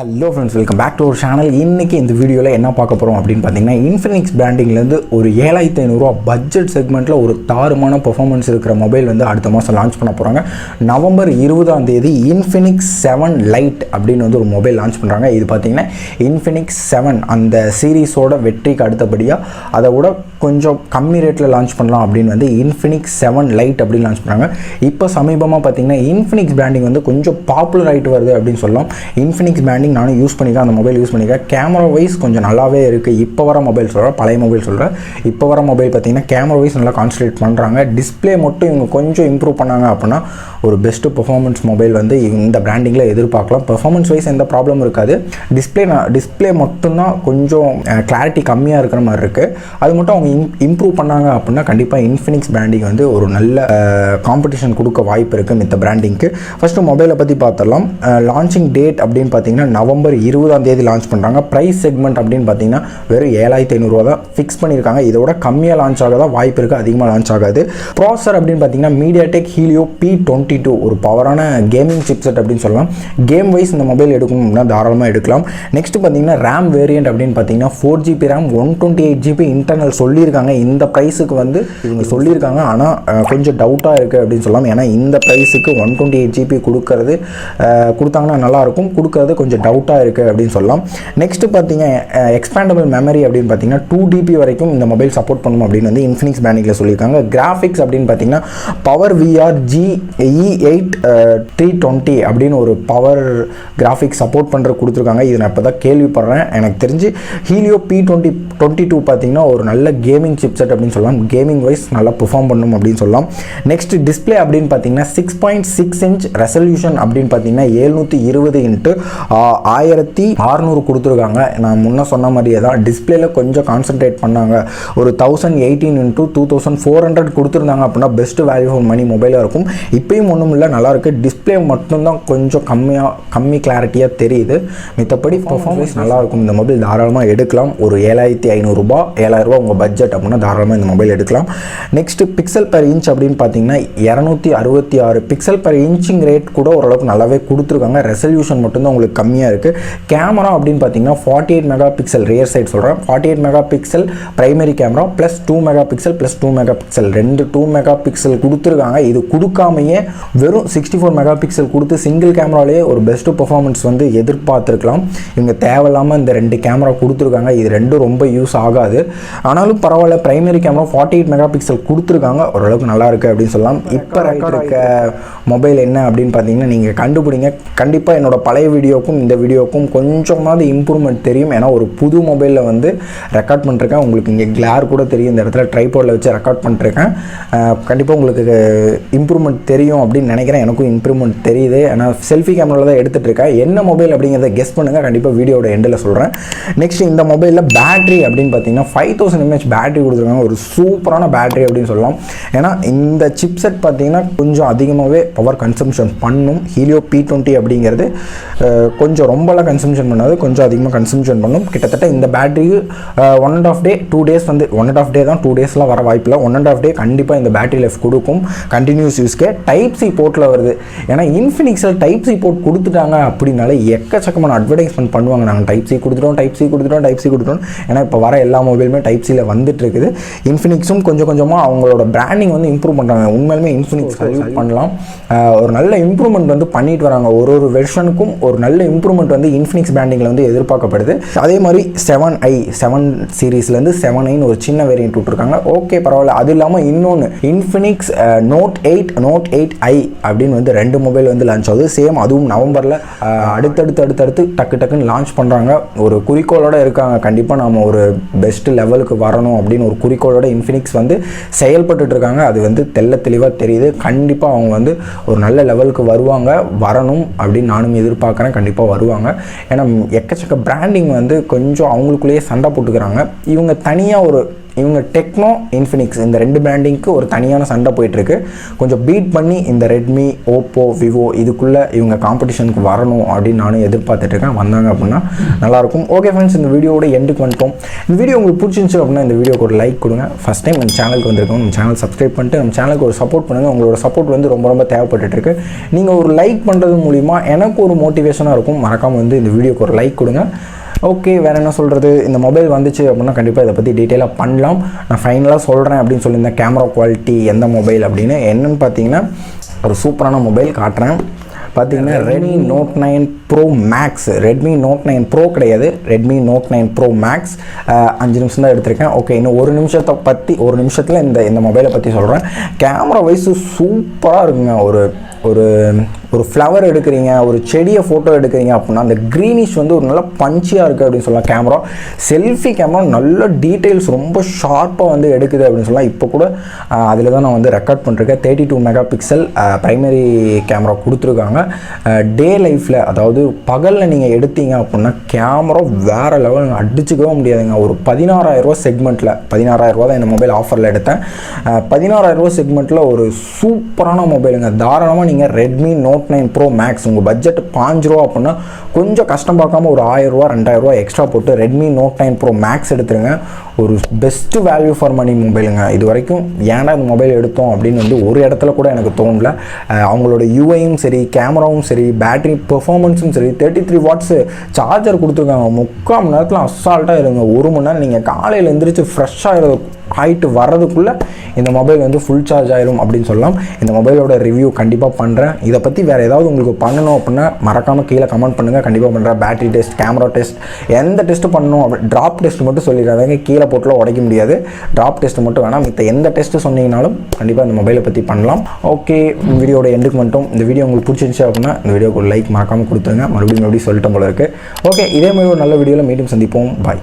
Hello friends, welcome back to our channel. இன்னைக்கு இந்த வீடியோல என்ன பார்க்க போறோம் அப்படினு பாத்தீங்கன்னா Infinix பிராண்டிங்ல இருந்து ஒரு 7500 ரூபாய் பட்ஜெட் செக்மெண்ட்ல ஒரு தாறுமான பெர்ஃபார்மன்ஸ் இருக்கிற மொபைல் வந்து அடுத்த மாசம் லான்ச் பண்ண போறாங்க. நவம்பர் 20ஆம் தேதி Infinix 7 lite அப்படினு வந்து ஒரு மொபைல் லான்ச் பண்றாங்க. இது பாத்தீங்கன்னா Infinix 7 அந்த சீரிஸோட வெற்றிக்கு அடுத்தபடியா அதை விட கொஞ்சம் கம்மி ரேட்ல லான்ச் பண்ணலாம் அப்படினு வந்து Infinix 7 lite அப்படி லான்ச் பண்றாங்க. இப்போ சமீபமா பாத்தீங்கன்னா Infinix பிராண்டிங் வந்து கொஞ்சம் பாப்புலர் ஆயிட்டு வருது அப்படினு சொல்லலாம். Infinix நானும் யூஸ் பண்ணிக்க அந்த மொபைல் யூஸ் பண்ணிக்க கேமரா வைஸ் கொஞ்சம் நல்லாவே இருக்குது. இப்போ வர மொபைல் சொல்கிறேன், பழைய மொபைல் சொல்கிறேன். இப்போ வர மொபைல் பார்த்தீங்கன்னா கேமரா வைஸ் நல்லா கான்சன்ட்ரேட் பண்ணுறாங்க. டிஸ்பிளே மட்டும் இவங்க கொஞ்சம் இம்ப்ரூவ் பண்ணாங்க அப்படின்னா ஒரு பெஸ்ட்டு பெர்ஃபார்மன்ஸ் மொபைல் வந்து இந்த பிராண்டிங்கில் எதிர்பார்க்கலாம். பெர்ஃபார்மன்ஸ் வைஸ் எந்த ப்ராப்ளமும் இருக்காது. டிஸ்பிளே மட்டும்தான் கொஞ்சம் கிளாரிட்டி கம்மியாக இருக்கிற மாதிரி இருக்குது. அது மட்டும் அவங்க இம்ப்ரூவ் பண்ணாங்க அப்படின்னா கண்டிப்பாக இன்ஃபினிக்ஸ் பிராண்டிங் வந்து ஒரு நல்ல காம்படிஷன் கொடுக்க வாய்ப்பு இருக்குது மித்த பிராண்டிங்க்கு. ஃபஸ்ட்டு மொபைலை பற்றி பார்த்துடலாம். லான்ச்சிங் டேட் அப்படின்னு பார்த்தீங்கன்னா நவம்பர் 20ஆம் தேதி லான்ச் பண்ணுறாங்க. ப்ரைஸ் செக்மெண்ட் அப்படின்னு பார்த்தீங்கன்னா வெறும் 7500 ரூபா தான் ஃபிக்ஸ் பண்ணியிருக்காங்க. இதோட கம்மியாக லான்ச் ஆக தான் வாய்ப்பு இருக்குது, அதிகமாக லான்ச் ஆகாது. ப்ராசர் அப்படின்னு பார்த்தீங்கன்னா MediaTek Helio P22 ஒரு பவரான கேமிங் சிப்செட் அப்படின்னு சொல்லலாம். கேம் வைஸ் இந்த மொபைல் எடுக்கணும்னா தாராளமாக எடுக்கலாம். நெக்ஸ்ட் பார்த்தீங்கன்னா ரேம் வேரியன்ட் அப்படின்னு பார்த்தீங்கன்னா 4GB ரேம் 128GB இன்டர்னல் சொல்லியிருக்காங்க. இந்த ப்ரைஸுக்கு வந்து இவங்க சொல்லியிருக்காங்க, ஆனால் கொஞ்சம் டவுட்டாக இருக்குது அப்படின்னு சொல்லலாம். ஏன்னா இந்த ப்ரைஸுக்கு 128GB கொடுத்தாங்கன்னா நல்லாயிருக்கும், கொடுக்கறது கொஞ்சம் டவுட்டாக இருக்குது அப்படின்னு சொல்லலாம். நெக்ஸ்ட் பார்த்தீங்க எக்ஸ்பேண்டபிள் மெமரி அப்படின்னு பார்த்தீங்கன்னா 2GB வரைக்கும் இந்த மொபைல் சப்போர்ட் பண்ணும் அப்படின்னு வந்து இன்ஃபினிக்ஸ் பிராண்டிங்கில் சொல்லியிருக்காங்க. கிராஃபிக்ஸ் அப்படின்னு பார்த்தீங்கன்னா பவர் VR GE8 320 அப்படின்னு ஒரு பவர் கிராஃபிக்ஸ் சப்போர்ட் பண்ணுற கொடுத்துருக்காங்க. இது நான் இப்போ தான் கேள்விப்படுறேன். எனக்கு தெரிஞ்சு Helio P22 பார்த்தீங்கன்னா ஒரு நல்ல கேமிங் சிப்செட் அப்படின்னு சொல்லலாம். கேமிங் வைஸ் நல்லா பெர்ஃபார்ம் பண்ணும் அப்படின்னு சொல்லலாம். நெக்ஸ்ட் டிஸ்பிளே அப்படின்னு பார்த்தீங்கன்னா 6.6 inch ரெசல்யூஷன் அப்படின்னு பார்த்தீங்கன்னா 720x1600 கொடுத்துருக்காங்க. நான் முன்ன சொன்ன மாதிரியே தான் டிஸ்பிளேல கொஞ்சம் கான்சன்ட்ரேட் பண்ணாங்க. ஒரு 1018x2400 கொடுத்துருந்தாங்க அப்படின்னா பெஸ்ட் வேல்யூ ஃபார் மணி மொபைலாக இருக்கும். இப்பயும் ஒன்றும் இல்லை, நல்லா இருக்குது. டிஸ்பிளே மட்டும்தான் கொஞ்சம் கம்மி கிளாரிட்டியாக தெரியுது. மித்தபடி பர்ஃபார்மன்ஸ் நல்லா இருக்கும். இந்த மொபைல் தாராளமாக எடுக்கலாம். ஒரு 7500 ரூபாய் 7000 ரூபாய் உங்கள் பட்ஜெட் அப்படின்னா தாராளமாக இந்த மொபைல் எடுக்கலாம். நெக்ஸ்ட் பிக்சல் பெர் இன்ச் அப்படின்னு பார்த்தீங்கன்னா 266 பிக்சல் பெர் இன்ச்சிங் ரேட் கூட ஓரளவுக்கு நல்லாவே கொடுத்துருக்காங்க. ரெசல்யூஷன் மட்டும்தான் உங்களுக்கு கம்மியாக இருக்குது. கேமரா அப்படின்னு பார்த்தீங்கன்னா 48 மெகா பிக்சல் ரியர் சைட் சொல்கிறேன். 48 mega pixel primary camera plus 2 mega pixel plus 2 mega pixel 2 mega pixel கொடுத்துருக்காங்க. இது கொடுக்காமையே வெறும் 64 மெகா பிக்சல் கொடுத்து சிங்கிள் கேமராலேயே ஒரு பெஸ்ட்டு பெர்ஃபார்மன்ஸ் வந்து எதிர்பார்த்துருக்கலாம். இவங்க தேவையில்லாமல் இந்த 2 கேமரா கொடுத்துருக்காங்க. இது ரெண்டும் ரொம்ப யூஸ் ஆகாது. ஆனாலும் பரவாயில்ல, பிரைமரி கேமரா 48 மெகா பிக்சல் கொடுத்துருக்காங்க, ஓரளவுக்கு நல்லா இருக்குது அப்படின்னு சொல்லலாம். இப்போ இருக்க மொபைல் என்ன அப்படின்னு பார்த்தீங்கன்னா நீங்கள் கண்டுபிடிங்க. கண்டிப்பாக என்னோட பழைய வீடியோக்கும் இந்த வீடியோக்கும் கொஞ்சமாவது இம்ப்ரூவ்மெண்ட் தெரியும். ஏன்னா ஒரு புது மொபைலில் வந்து ரெக்கார்ட் பண்ணிருக்கேன். உங்களுக்கு இங்கே கிளார் கூட தெரியும். இந்த இடத்துல ட்ரைபாடில் வச்சு ரெக்கார்ட் பண்ணிருக்கேன். கண்டிப்பாக உங்களுக்கு இம்ப்ரூவ்மெண்ட் தெரியும் அப்படின்னு நினைக்கிறேன். எனக்கும் இம்ப்ரூவ்மெண்ட் தெரியுது. ஏன்னா செல்ஃபி கேமராவில் தான் எடுத்துகிட்டு இருக்கேன். என்ன மொபைல் அப்படிங்கிறத கெஸ் பண்ணுங்கள். கண்டிப்பாக வீடியோட எண்டில் சொல்கிறேன். நெக்ஸ்ட் இந்த மொபைலில் பேட்டரி அப்படின்னு பார்த்தீங்கன்னா 5000 mAh பேட்டரி கொடுத்துருக்காங்க. ஒரு சூப்பரான பேட்டரி அப்படின்னு சொல்லலாம். ஏன்னா இந்த சிப்செட் பார்த்தீங்கன்னா கொஞ்சம் அதிகமாகவே பவர் கன்சம்ஷன் பண்ணும். Helio P20 அப்படிங்கிறது கொஞ்சம் ரொம்பலாம் கன்சம்ஷன் பண்ணாது, கொஞ்சம் அதிகமாக கன்சம்ஷன் பண்ணும். கிட்டத்தட்ட இந்த பேட்டரி 1.5 day 2 days வந்து 1.5 day தான், 2 daysலாம் வர வாய்ப்பில்லை. 1.5 day கண்டிப்பாக இந்த பேட்டரி லைஃப் கொடுக்கும். கண்டினியூஸ் யூஸ்க்கே Type-C போர்ட்டில் வருது. ஏன்னா இன்ஃபினிக்ஸில் Type-C போர்ட் கொடுத்துட்டாங்க அப்படின்னாலே எக்கச்சக்கமான அட்வர்டைஸ்மெண்ட் பண்ணுவாங்க. நாங்கள் Type-C கொடுத்துட்டோம். ஏன்னா இப்போ வர எல்லா மொபைலுமே Type-Cயில் வந்துட்டு இருக்குது. இன்ஃபினிக்ஸும் கொஞ்சமாக அவங்களோட பிராண்டிங் வந்து இம்ப்ரூவ் பண்ணுறாங்க. உண்மையிலுமே இன்ஃபினிக்ஸ் சல்யூட் பண்ணலாம். ஒரு நல்ல இம்ப்ரூவ்மெண்ட் வந்து பண்ணிட்டு வராங்க. ஒரு வெர்ஷனுக்கும் ஒரு நல்ல இம்ப்ரூவ்மெண்ட் வந்து இன்ஃபினிக்ஸ் பிராண்டிங்கில் வந்து எதிர்பார்க்கப்படுது. அதே மாதிரி 7 சீரீஸ்லேருந்து 7i ஒரு சின்ன வேரியன்ட் விட்டுருக்காங்க. ஓகே, பரவாயில்ல. அது இல்லாமல் இன்னொன்று இன்ஃபினிக்ஸ் Note 8i அப்படின்னு வந்து 2 மொபைல் வந்து லான்ச் ஆகுது. சேம் அதுவும் நவம்பரில் அடுத்தடுத்து டக்குன்னு லான்ச் பண்ணுறாங்க. ஒரு குறிக்கோளோட இருக்காங்க. கண்டிப்பாக நாம் ஒரு பெஸ்ட் லெவலுக்கு வரணும் அப்படின்னு ஒரு குறிக்கோளோட இன்ஃபினிக்ஸ் வந்து செயல்பட்டு இருக்காங்க. அது வந்து தெளிவாக தெரியுது. கண்டிப்பாக அவங்க வந்து ஒரு நல்ல லெவலுக்கு வரணும் அப்படின்னு நானும் எதிர்பார்க்குறேன். கண்டிப்பாக வருவாங்க. ஏன்னா எக்கச்சக்க பிராண்டிங் வந்து கொஞ்சம் அவங்களுக்குள்ளேயே சண்டை போட்டுக்கிறாங்க. இவங்க தனியாக ஒரு இவங்க டெக்னோ இன்ஃபினிக்ஸ் இந்த 2 பிராண்டிங்க்கு ஒரு தனியான சண்டை போயிட்டுருக்கு. கொஞ்சம் பீட் பண்ணி இந்த ரெட்மி, ஓப்போ, விவோ இதுக்குள்ளே இவங்க காம்படிஷனுக்கு வரணும் அப்படின்னு நானும் எதிர்பார்த்துட்ருக்கேன். வந்தாங்க அப்படின்னா நல்லாயிருக்கும். ஓகே ஃப்ரெண்ட்ஸ், இந்த வீடியோட எண்டுக்கு வந்துட்டோம். இந்த வீடியோ உங்களுக்கு பிடிச்சிருந்துச்சு அப்படின்னா இந்த வீடியோக்கு ஒரு லைக் கொடுங்க. ஃபஸ்ட் டைம் நம்ம சேனலுக்கு வந்திருக்கோம், நம்ம சேனல் சப்ஸ்கிரைப் பண்ணிட்டு நம்ம சேனலுக்கு ஒரு சப்போர்ட் பண்ணுங்கள். உங்களோட சப்போர்ட் வந்து ரொம்ப ரொம்ப தேவைப்பட்டுருக்கு. நீங்கள் ஒரு லைக் பண்ணுறது மூலிமா எனக்கு ஒரு மோட்டிவேஷனாக இருக்கும். மறக்காமல் வந்து இந்த வீடியோக்கு ஒரு லைக் கொடுங்க. ஓகே, வேறு என்ன சொல்கிறது, இந்த மொபைல் வந்துச்சு அப்படின்னா கண்டிப்பாக இதை பற்றி டீட்டெயிலாக பண்ணலாம். நான் ஃபைனலாக சொல்கிறேன் அப்படின்னு சொல்லியிருந்தேன் கேமரா குவாலிட்டி எந்த மொபைல் அப்படின்னு. என்னென்னு பார்த்தீங்கன்னா ஒரு சூப்பரான மொபைல் காட்டுறேன். பார்த்தீங்கன்னா Redmi Note 9 Pro Max. Redmi Note 9 Pro கிடையாது, ரெட்மி நோட் 9 ப்ரோ மேக்ஸ். 5 நிமிஷம் தான் எடுத்திருக்கேன். ஓகே, இன்னும் ஒரு நிமிஷத்தில் இந்த மொபைலை பற்றி சொல்கிறேன். கேமரா வைஸு சூப்பராக இருக்குங்க. ஒரு ஃப்ளவர் எடுக்கிறீங்க, ஒரு செடியை ஃபோட்டோ எடுக்கிறீங்க அப்படின்னா அந்த க்ரீனிஷ் வந்து ஒரு நல்ல பஞ்சியாக இருக்குது அப்படின்னு சொல்லலாம். கேமரா செல்ஃபி கேமரா நல்ல டீட்டெயில்ஸ் ரொம்ப ஷார்ப்பாக வந்து எடுக்குது அப்படின்னு சொல்லலாம். இப்போ கூட அதில் தான் நான் வந்து ரெக்கார்ட் பண்ணிருக்கேன். 32 மெகா பிக்சல் ப்ரைமரி கேமரா கொடுத்துருக்காங்க. டே லைஃப்பில், அதாவது பகலில் நீங்கள் எடுத்தீங்க அப்படின்னா கேமரா வேறு லெவல் அடிச்சுக்கவே முடியாதுங்க. ஒரு 16,000 செக்மெண்ட்டில், 16,000 தான் இந்த மொபைல் ஆஃபரில் எடுத்தேன். 16,000 செக்மெண்ட்டில் ஒரு சூப்பரான மொபைலுங்க. தாராளமாக நீங்கள் ரெட்மி நோட் 9 ப்ரோ மேக்ஸ் உங்கள் பட்ஜெட் ₹5 அப்படின்னா கொஞ்சம் கஷ்டம் பார்க்காம ஒரு ₹1,000 ₹2,000 எக்ஸ்ட்ரா போட்டு ரெட்மி நோட் 9 ப்ரோ மேக்ஸ் எடுத்துருங்க. ஒரு பெஸ்ட் வேல்யூ ஃபார் மணி மொபைலுங்க. இது வரைக்கும் ஏன்டா இந்த மொபைல் எடுத்தோம் அப்படின்னு வந்து ஒரு இடத்துல கூட எனக்கு தோணல. அவங்களோட யூஐயும் சரி, கேமராவும் சரி, பேட்டரி பெர்ஃபார்மன்ஸும் சரி, 33 வாட்ஸு சார்ஜர் கொடுத்துருக்காங்க. 3/4 மணி நேரத்தில் அசால்ட்டாக இருங்க. 1 மணி நேரம் நீங்கள் காலையில் எழுந்திரிச்சு ஃப்ரெஷ்ஷாக ஆகிட்டு வர்றதுக்குள்ளே இந்த மொபைல் வந்து ஃபுல் சார்ஜ் ஆயிரும் அப்படின்னு சொல்லலாம். இந்த மொபைலோட ரிவ்யூ கண்டிப்பாக பண்ணுறேன். இதை பற்றி வேறு ஏதாவது உங்களுக்கு பண்ணணும் அப்படின்னா மறக்காமல் கீழே கமெண்ட் பண்ணுங்கள். கண்டிப்பாக பண்ணுறேன். பேட்டரி டெஸ்ட், கேமரா டெஸ்ட், எந்த டெஸ்ட்டு பண்ணணும் அப்படி ட்ராப் டெஸ்ட் மட்டும் சொல்லிடுறாங்க. கீழே போட்டுலாம் உடைக்க முடியாது. ட்ராப் டெஸ்ட் மட்டும் வேணாம். மித்த எந்த டெஸ்ட்டு சொன்னீங்கனாலும் கண்டிப்பாக இந்த மொபைலை பற்றி பண்ணலாம். ஓகே, வீடியோட எண்டுக்கு மட்டும் இந்த வீடியோ உங்களுக்கு பிடிச்சிருந்துச்சு அப்படின்னா இந்த வீடியோக்கு ஒரு லைக் மறக்காமல் கொடுத்துருங்க. மறுபடியும் சொல்லிட்டோம் போல இருக்குது. ஓகே, இதே மாதிரி ஒரு நல்ல வீடியோவில் மீண்டும் சந்திப்போம். பாய்.